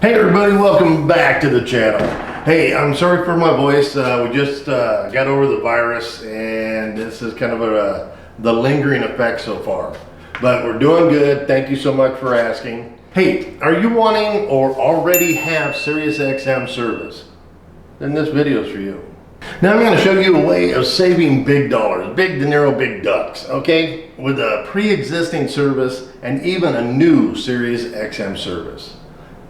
Hey everybody, welcome back to the channel. Hey, I'm sorry for my voice. We just got over the virus and this is kind of the lingering effect so far. But we're doing good. Thank you so much for asking. Hey, are you wanting or already have Sirius XM service? Then this video is for you. Now I'm going to show you a way of saving big dollars, big dinero, big ducks, okay? With a pre-existing service and even a new Sirius XM service.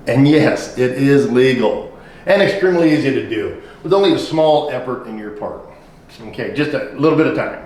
And yes, it is legal and extremely easy to do with only a small effort in your part. Okay, just a little bit of time.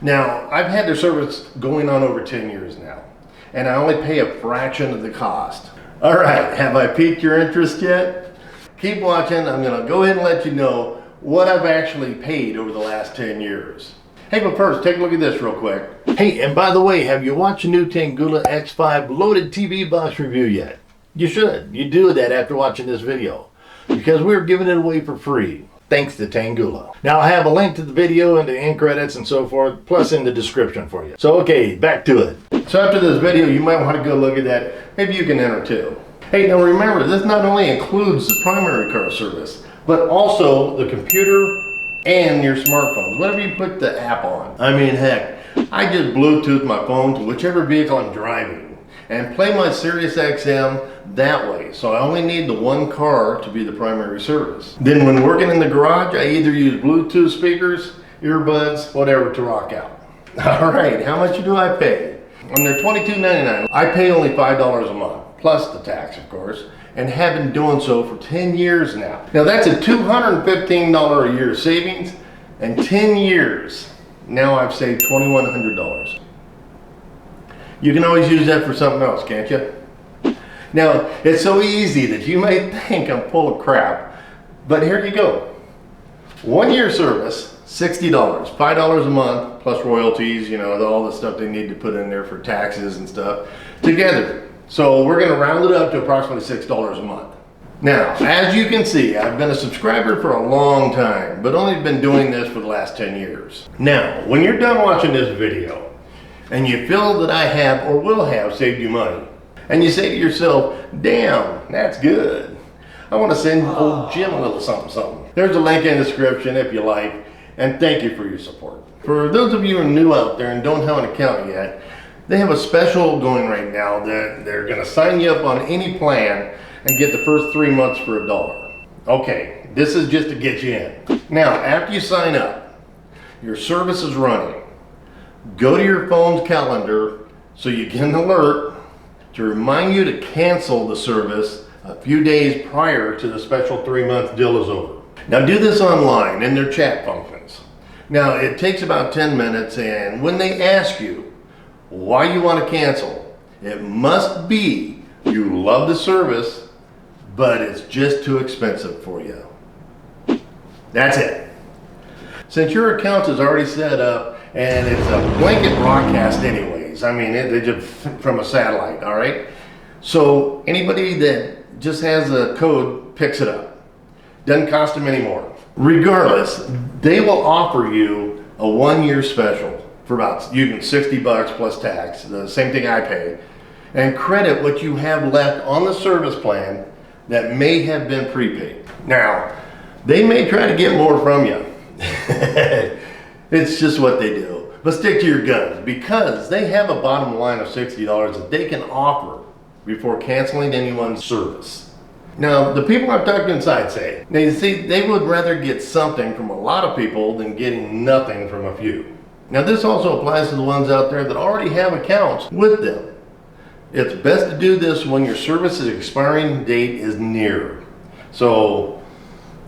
Now, I've had their service going on over 10 years now, and I only pay a fraction of the cost. All right, have I piqued your interest yet? Keep watching. I'm going to go ahead and let you know what I've actually paid over the last 10 years. Hey, but first, take a look at this real quick. Hey, and by the way, have you watched the new Tangula X5 loaded TV box review yet? You should. You do that after watching this video, because we're giving it away for free, thanks to Tangula. Now, I have a link to the video and the end credits and so forth, plus in the description for you. So, okay, back to it. So after this video, you might want to go look at that. Maybe you can enter too. Hey, now remember, this not only includes the primary car service, but also the computer and your smartphones, whatever you put the app on. I mean, heck, I just Bluetooth my phone to whichever vehicle I'm driving and play my Sirius XM that way. So I only need the one car to be the primary service. Then when working in the garage, I either use Bluetooth speakers, earbuds, whatever to rock out. All right, how much do I pay? On their $22.99, I pay only $5 a month, plus the tax, of course, and have been doing so for 10 years now. Now that's a $215 a year savings, and 10 years, now I've saved $2,100. You can always use that for something else, can't you? Now, it's so easy that you may think I'm full of crap, but here you go. 1 year service, $60, $5 a month, plus royalties, you know, all the stuff they need to put in there for taxes and stuff, together. So we're gonna round it up to approximately $6 a month. Now, as you can see, I've been a subscriber for a long time, but only been doing this for the last 10 years. Now, when you're done watching this video, and you feel that I have or will have saved you money, and you say to yourself, damn, that's good, I want to send old Jim a little something something. There's a link in the description if you like, and thank you for your support. For those of you who are new out there and don't have an account yet, they have a special going right now that they're going to sign you up on any plan and get the first 3 months for $1. Okay, this is just to get you in. Now, after you sign up, your service is running. Go to your phone's calendar so you get an alert to remind you to cancel the service a few days prior to the special 3-month deal is over. Now do this online in their chat functions. Now it takes about 10 minutes, and when they ask you why you want to cancel, it must be you love the service, but it's just too expensive for you. That's it. Since your account is already set up, and it's a blanket broadcast anyways. I mean, it's just from a satellite, all right? So anybody that just has a code picks it up. Doesn't cost them any more. Regardless, they will offer you a 1 year special for about, you can $60 plus tax, the same thing I pay, and credit what you have left on the service plan that may have been prepaid. Now, they may try to get more from you. It's just what they do. But stick to your guns, because they have a bottom line of $60 that they can offer before canceling anyone's service. Now, the people I've talked to inside say, now you see, they would rather get something from a lot of people than getting nothing from a few. Now, this also applies to the ones out there that already have accounts with them. It's best to do this when your service's expiring date is near. So,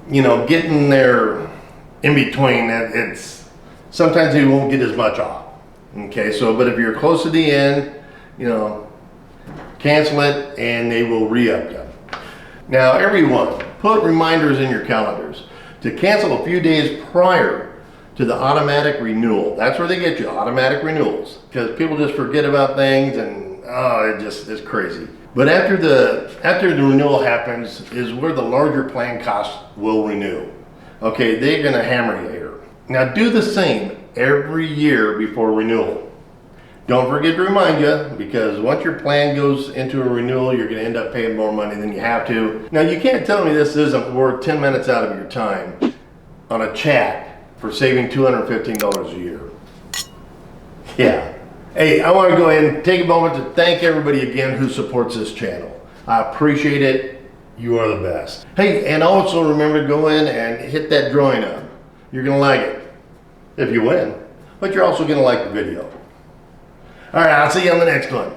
you know, getting there in between, it's sometimes you won't get as much off. Okay, so but if you're close to the end, you know, cancel it and they will re-up you. Now everyone, put reminders in your calendars to cancel a few days prior to the automatic renewal. That's where they get you, automatic renewals, because people just forget about things and it's crazy. But after the renewal happens is where the larger plan costs will renew. Okay, they're gonna hammer you here. Now do the same every year before renewal. Don't forget to remind you, because once your plan goes into a renewal, you're going to end up paying more money than you have to. Now, you can't tell me this isn't worth 10 minutes out of your time on a chat for saving $215 a year. Yeah. Hey, I want to go ahead and take a moment to thank everybody again who supports this channel. I appreciate it. You are the best. Hey, and also remember to go in and hit that drawing up. You're going to like it if you win, but you're also going to like the video. All right, I'll see you on the next one.